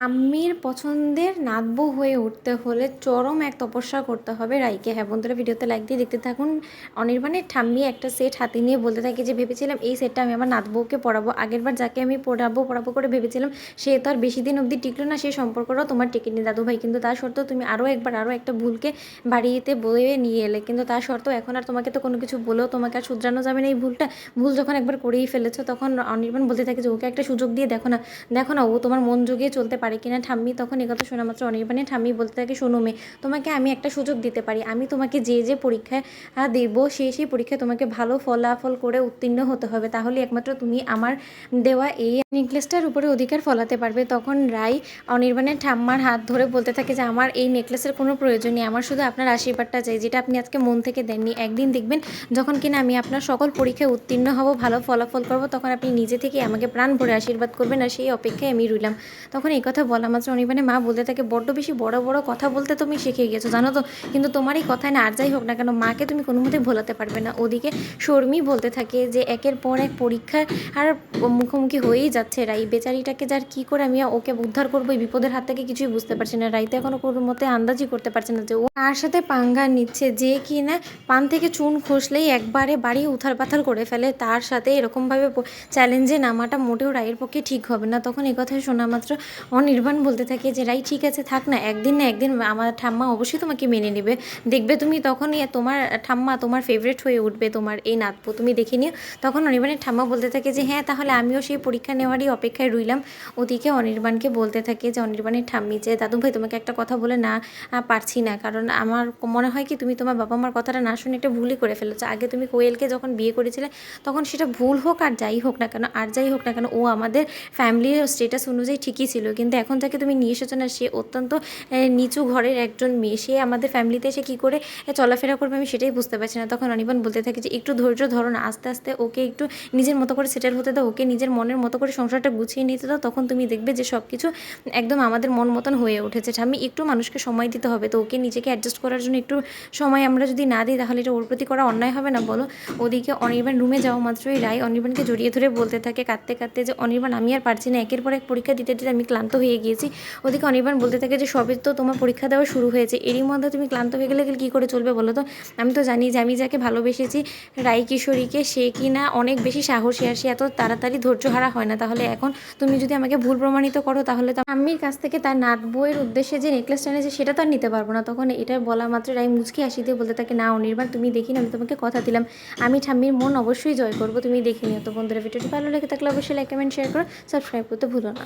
আম্মির পছন্দের নাতবউ হয়ে উঠতে হলে চরম এক তপস্যা করতে হবে রাইকে। হ্যাঁ বন্ধুরা, ভিডিওতে লাইক দিয়ে দেখতে থাকুন। অনির্বাণের ঠাম্মি একটা সেট হাতে নিয়ে বলতে থাকে যে ভেবেছিলাম এই সেটটা আমি আমার নাতবউকে পরাবো। আগেরবার যাকে আমি পরাবো করে ভেবেছিলাম সে তো আর বেশি দিন অবধি টিকলো না, সেই সম্পর্কটাও তোমার টিকেনি দাদু ভাই। কিন্তু তার সত্ত্বেও তুমি আরও একটা ভুলকে বাড়িতে বয়ে নিয়ে এলে। কিন্তু তার সত্ত্বেও এখন আর তোমাকে তো কোনো কিছু বলেও তোমাকে আর শুধরানো যাবে না এই ভুলটা। ভুল যখন একবার করেই ফেলেছো, তখন অনির্বাণ বলতে থাকে যে ওকে একটা সুযোগ দিয়ে দেখো না, দেখো না ও তোমার মন জুগিয়ে চলতে পারে কিনা। ঠাম্মি তখন একথা শোনা মাত্র অনির্বাণের ঠাম্মি বলতে থাকে, শোনো মেয়ে, তোমাকে আমি একটা সুযোগ দিতে পারি। আমি তোমাকে যে পরীক্ষায় দেব সেই পরীক্ষায় তোমাকে ভালো ফলাফল করে উত্তীর্ণ হতে হবে, তাহলে একমাত্র তুমি আমার দেওয়া এই নেকলেসটার উপরে অধিকার ফলাতে পারবে। তখন রাই অনির্বাণের ঠাম্মার হাত ধরে বলতে থাকে যে আমার এই নেকলেসের কোনো প্রয়োজন নেই, আমার শুধু আপনার আশীর্বাদটা চাই, যেটা আপনি আজকে মন থেকে দেননি। একদিন দেখবেন যখন কিনা আমি আপনার সকল পরীক্ষায় উত্তীর্ণ হব, ভালো ফলাফল করব, তখন আপনি নিজে থেকে আমাকে প্রাণ ভরে আশীর্বাদ করবেন, আর সেই অপেক্ষায় আমি রইলাম। তখন এই কথা বলা মাত্র অনির্বাণের মা বলতে থাকে, বড্ড বেশি বড় বড় কথা বলতে তুমি শিখে গেছো জানো তো, কিন্তু তোমার এই কথায় না আর যাই হোক না কেন মাকে তুমি কোনো মতে ভোলাতে পারবে না। ওদিকে শর্মি বলতে থাকে যে একের পর এক পরীক্ষার আর মুখোমুখি হয়েই যাচ্ছে রাই, বেচারিটাকে যার কী করে আমি ওকে উদ্ধার করবো এই বিপদের হাত থেকে কিছুই বুঝতে পারছি না। রাইতে এখনও কোনো মতে আন্দাজই করতে পারছে না যে ও তার সাথে পাঙ্গা নিচ্ছে, যে কি না পান থেকে চুন খসলেই একবারে বাড়ি উথাল পাথাল করে ফেলে। তার সাথে এরকমভাবে চ্যালেঞ্জে নামাটা মোটেও রায়ের পক্ষে ঠিক হবে না। তখন এই কথা শোনা মাত্র অনির্বাণ বলতে থাকে যে রাই ঠিক আছে থাক না, একদিন না একদিন আমার ঠাম্মা অবশ্যই তোমাকে মেনে নেবে, দেখবে তুমি তখনই তোমার ঠাম্মা তোমার ফেভারিট হয়ে উঠবে তোমার এই নাতবু, তুমি দেখে নিও। তখন অনির্বাণের ঠাম্মা বলতে থাকে যে হ্যাঁ তাহলে আমিও সেই পরীক্ষা নেওয়ারই অপেক্ষায় রইলাম। ওদিকে অনির্বাণকে বলতে থাকে যে অনির্বাণের ঠাম্মি যে দাদু ভাই তোমাকে একটা কথা বলে না পারছি না, কারণ আমার মনে হয় কি তুমি তোমার বাবা মার কথাটা না শুনে একটা ভুলই করে ফেলেছো। আগে তুমি কোয়েলকে যখন বিয়ে করেছিলে তখন সেটা ভুল হোক আর যাই হোক না কেন ও আমাদের ফ্যামিলির স্টেটাস অনুযায়ী ঠিকই ছিল, কিন্তু এখন যাকে তুমি নিয়ে এসেছো না সে অত্যন্ত নিচু ঘরের একজন মেয়ে, সে আমাদের ফ্যামিলিতে এসে কী করে চলাফেরা করবে আমি সেটাই বুঝতে পারছি না। তখন অনির্বাণ বলতে থাকে যে একটু ধৈর্য ধরো না, আস্তে আস্তে ওকে একটু নিজের মতো করে সেটেল হতে দাও, ওকে নিজের মনের মতো করে সংসারটা গুছিয়ে নিতে দাও, তখন তুমি দেখবে যে সব কিছু একদম আমাদের মন মতন হয়ে উঠেছে। আমি একটু মানুষকে সময় দিতে হবে, তো ওকে নিজেকে অ্যাডজাস্ট করার জন্য একটু সময় আমরা যদি না দিই তাহলে এটা ওর প্রতি করা অন্যায় হবে না বলো। ওদিকে অনির্বাণ রুমে যাওয়া মাত্রই রাই অনির্বাণকে জড়িয়ে ধরে বলতে থাকে কাঁদতে কাঁদতে যে অনির্বাণ আমি আর পারছি না, একের পর এক পরীক্ষা দিতে দিতে আমি ক্লান্ত হয়ে গিয়েছি। ওদিকে অনির্বাণ বলতে থাকে যে সবে তো তোমার পরীক্ষা দেওয়া শুরু হয়েছে, এরই মধ্যে তুমি ক্লান্ত হয়ে গেলে কী করে চলবে বলো তো। আমি তো জানি যে আমি যাকে ভালোবেসেছি রাই কিশোরীকে, সে কি না অনেক বেশি সাহসী, আর সে এত তাড়াতাড়ি ধৈর্যহারা হয় না। তাহলে এখন তুমি যদি আমাকে ভুল প্রমাণিত করো তাহলে তো আম্মির কাছ থেকে তার নাত বউয়ের উদ্দেশ্যে যে নেকলেসটা এনেছে সেটা তো আর নিতে পারবো না। তখন এটা বলা মাত্র রাই মুচকি হাসি দিয়ে বলতে থাকে, না অনির্বাণ তুমি দেখি না, আমি তোমাকে কথা দিলাম আমি ঠাম্মির মন অবশ্যই জয় করবো, তুমি দেখে নিও। তো বন্ধুরা ভিডিওটি ভালো লেগে থাকলে অবশ্যই লাইক কমেন্ট শেয়ার করো, সাবস্ক্রাইব করতে ভুলো না।